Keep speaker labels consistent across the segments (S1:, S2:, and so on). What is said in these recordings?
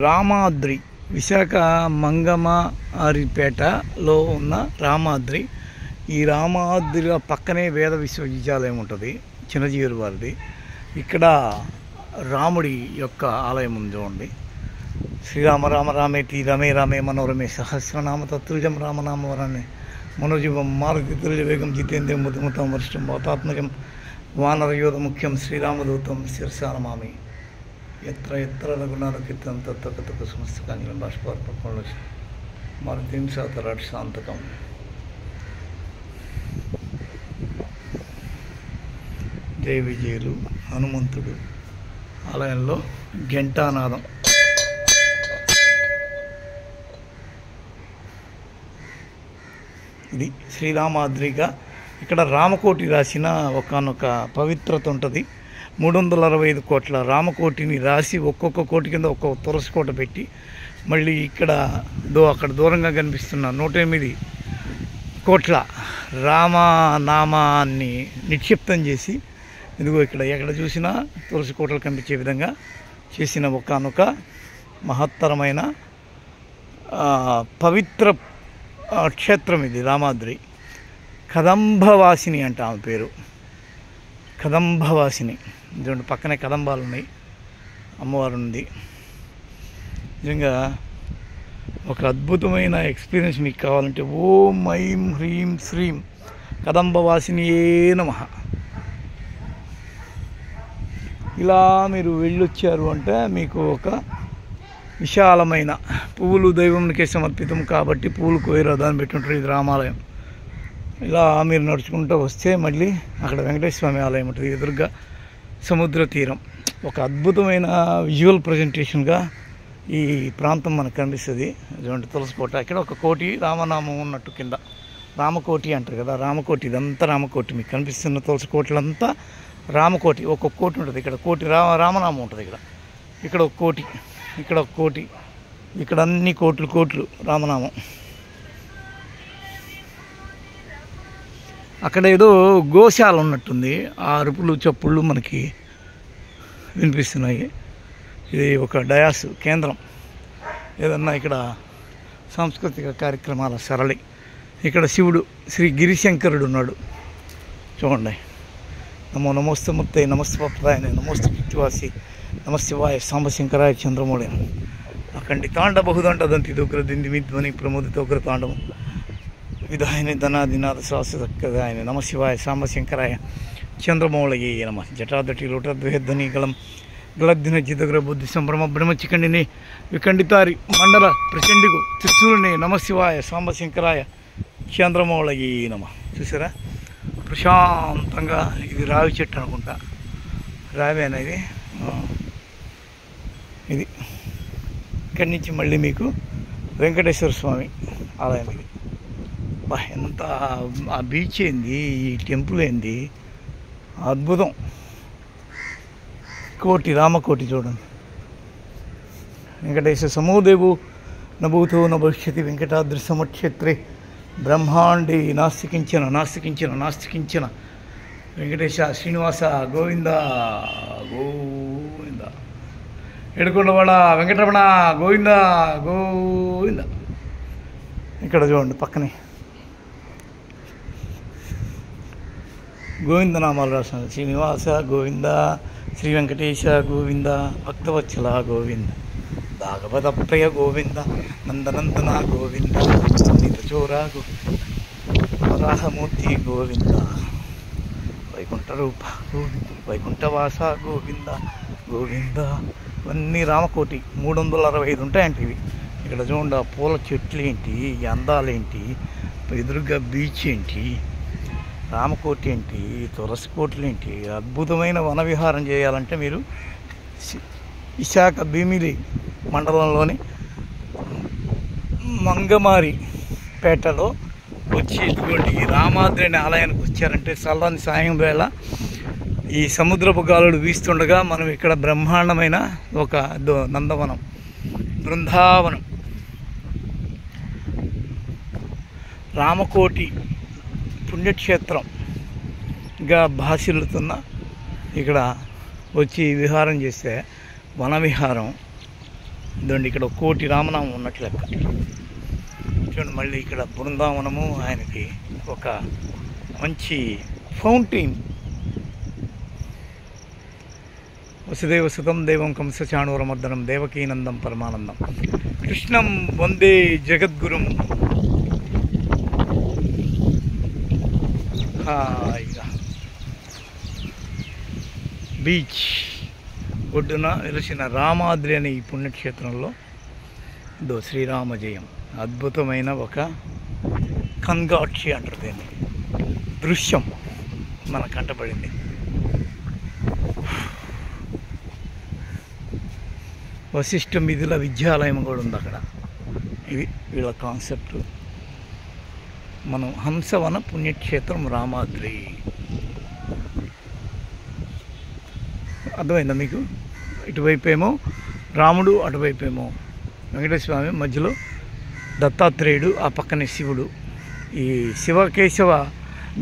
S1: రామాద్రి విశాఖ మంగమారిపేటలో ఉన్న రామాద్రి. ఈ రామాద్రి పక్కనే వేద విశ్వవిద్యాలయం ఉంటుంది, చిన్నజీవుల వారిది. ఇక్కడ రాముడి యొక్క ఆలయం ఉంది చూడండి. శ్రీరామ రామ రామేతి రమే రామే మనోరమే సహస్రనామ తత్తుల్యం రామనామవరాన్ని మనోజీవం మారుతితుల్య వేగం జితేంద్రియం ముద్దుముతం వరిష్టం వాతాత్మజం వానరయోధ ముఖ్యం శ్రీరామదూతం శిరసానమామి. ఎత్ర ఎత్ర రఘునాథ కీర్తనం తత్వకథకు సమస్తకాంజలం బాష్పార్పణ మారుతిం సాతరాట్ శాంతకం. జయ విజయులు హనుమంతుడు ఆలయంలో ఘంటానాదం. ఇది శ్రీరామాద్రిగా ఇక్కడ రామకోటి రాసిన ఒకానొక పవిత్రత ఉంటుంది. 365 కోట్ల రామకోటిని రాసి ఒక్కొక్క కోటి కింద ఒక్కొక్క తులసి కోట పెట్టి మళ్ళీ ఇక్కడ అక్కడ దూరంగా కనిపిస్తున్న 108 కోట్ల రామనామాన్ని నిక్షిప్తం చేసి ఇదిగో ఇక్కడ ఎక్కడ చూసినా తులసి కోటలు కనిపించే విధంగా చేసిన ఒకానొక మహత్తరమైన పవిత్ర క్షేత్రం ఇది రామాద్రి. కదంబవాసిని అంట ఆమె పేరు, కదంబవాసిని. చూడండి పక్కనే కదంబాలు ఉన్నాయి, అమ్మవారు ఉంది. నిజంగా ఒక అద్భుతమైన ఎక్స్పీరియన్స్ మీకు కావాలంటే ఓం ఐం హ్రీం శ్రీం కదంబవాసినియే నమః ఇలా మీరు వెళ్ళొచ్చారు అంటే మీకు ఒక విశాలమైన పువ్వులు దైవంకే సమర్పితం కాబట్టి పువ్వులు కోయరు దాన్ని పెట్టుంటారు. ఇది రామాలయం. ఇలా మీరు నడుచుకుంటూ వస్తే మళ్ళీ అక్కడ వెంకటేశ్వర స్వామి ఆలయం ఉంటుంది, ఎదురుగా సముద్ర తీరం. ఒక అద్భుతమైన విజువల్ ప్రజెంటేషన్గా ఈ ప్రాంతం మనకు కనిపిస్తుంది. అటువంటి తులసికోట, ఇక్కడ ఒక కోటి రామనామం ఉన్నట్టు కింద రామకోటి అంటారు కదా, రామకోటి. ఇదంతా రామకోటి. మీకు కనిపిస్తున్న తులసి కోటలంతా రామకోటి. ఒక్కొక్క కోటి ఉంటుంది. ఇక్కడ కోటి రామనామం ఉంటుంది. ఇక్కడ ఒక కోటి, ఇక్కడ ఒక కోటి, ఇక్కడ అన్ని కోట్లు రామనామం. అక్కడ ఏదో గోశాల ఉన్నట్టుంది, ఆ అరుపులు చప్పుళ్ళు మనకి వినిపిస్తున్నాయి. ఇది ఒక డయాస్ కేంద్రం, ఏదన్నా ఇక్కడ సాంస్కృతిక కార్యక్రమాల సరళి. ఇక్కడ శివుడు శ్రీ గిరిశంకరుడు ఉన్నాడు చూడండి. నమో నమోస్తమూర్తై నమస్తపప్రాయనే నమోస్తు కీర్తివాసి నమశివాయ సాంబశంకరాయ చంద్రమౌళి అఖండి తాండ బహుదండ దంతి దోగ్ర దిందిమిధ్వని ప్రమోదితోగ్ర తాండవం విధాయని ధనాదినాథ శ్వాసదాయని నమశివాయ సాంబశంకరాయ చంద్రమౌళయే నమ. జటాదటి లోటద్వేధ్వని గళం గలద్దిన జితగ్ర బుద్ధి సంభ్రమ బ్రహ్మచికండిని విఖండితారి మండల ప్రచండికు త్రిశూలిని నమశివాయ సాంబశంకరాయ చంద్రమౌళయే నమ. చూసారా ప్రశాంతంగా. ఇది రావి చెట్టు అనుకుంటా, రావి అనేది ఇది. ఇక్కడి నుంచి మళ్ళీ మీకు వెంకటేశ్వర స్వామి ఆలయం. ఇది బా ఎంత ఆ బీచ్ ఏంది, ఈ టెంపుల్ ఏంది, అద్భుతం. కోటి రామకోటి చూడండి. వెంకటేశ్వర సమోదేవు నభూతో న భవిష్యతి వెంకటాద్రి సమక్షేత్రే బ్రహ్మాండే నాస్తికించిన వెంకటేశ శ్రీనివాస గోవింద గోవింద. ఏడుకొండవాడ వెంకటరమణ గోవింద గోవింద. ఇక్కడ చూడండి పక్కనే గోవిందనామాలు రాసిన శ్రీనివాస గోవింద, శ్రీ వెంకటేశ గోవింద, భక్తవత్సల గోవింద, భాగవత ప్రియ గోవింద, నందనందన గోవింద, నీతచోర వరాహమూర్తి గోవింద, వైకుంఠ రూప గోవింద, వైకుంఠవాస గోవింద గోవింద. ఇవన్నీ రామకోటి. 365 ఉంటాయంటే ఇవి. ఇక్కడ చూడండి పూల చెట్లు ఏంటి, ఈ అందాలేంటి, ఎదురుగా బీచ్ ఏంటి, రామకోటి ఏంటి, తులసి కోటలు ఏంటి. అద్భుతమైన వనవిహారం చేయాలంటే మీరు విశాఖ భీమిలి మండలంలోని మంగమారిపేటలో వచ్చి ఇటువంటి రామాద్రి అనే ఆలయానికి వచ్చారంటే చల్లని సాయం వేళ ఈ సముద్రపు గాలులు వీస్తుండగా మనం ఇక్కడ బ్రహ్మాండమైన ఒక నందవనం, బృందావనం, రామకోటి పుణ్యక్షేత్రంగా భాసిల్లుతున్న ఇక్కడ వచ్చి విహారం చేస్తే వన విహారం ఇదండి ఇక్కడ 1 కోటి రామనామం ఉన్నట్లు లెక్క. చూడండి మళ్ళీ ఇక్కడ బృందావనము, ఆయనకి ఒక మంచి ఫౌంటైన్. వసుదేవసుతం దేవం కంసచాణూరమర్దనం దేవకీనందం పరమానందం కృష్ణం వందే జగద్గురుం. హాయిగా బీచ్ ఒడ్డున వెలిసిన రామాద్రి అనే ఈ పుణ్యక్షేత్రంలో శ్రీరామ జయం అద్భుతమైన ఒక కన్గాక్షి అంటారు దీన్ని, దృశ్యం మన కంటపడింది. వశిష్ఠ మిథుల విద్యాలయం కూడా ఉంది అక్కడ. ఇది వీళ్ళ కాన్సెప్ట్. మనం హంసవన పుణ్యక్షేత్రం రామాద్రి. అర్థమైందా మీకు? ఇటువైపు ఏమో రాముడు, అటువైపు ఏమో వెంకటేశ్వర స్వామి, మధ్యలో దత్తాత్రేయుడు, ఆ పక్కనే శివుడు. ఈ శివకేశవ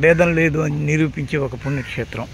S1: భేదం లేదు అని నిరూపించే ఒక పుణ్యక్షేత్రం.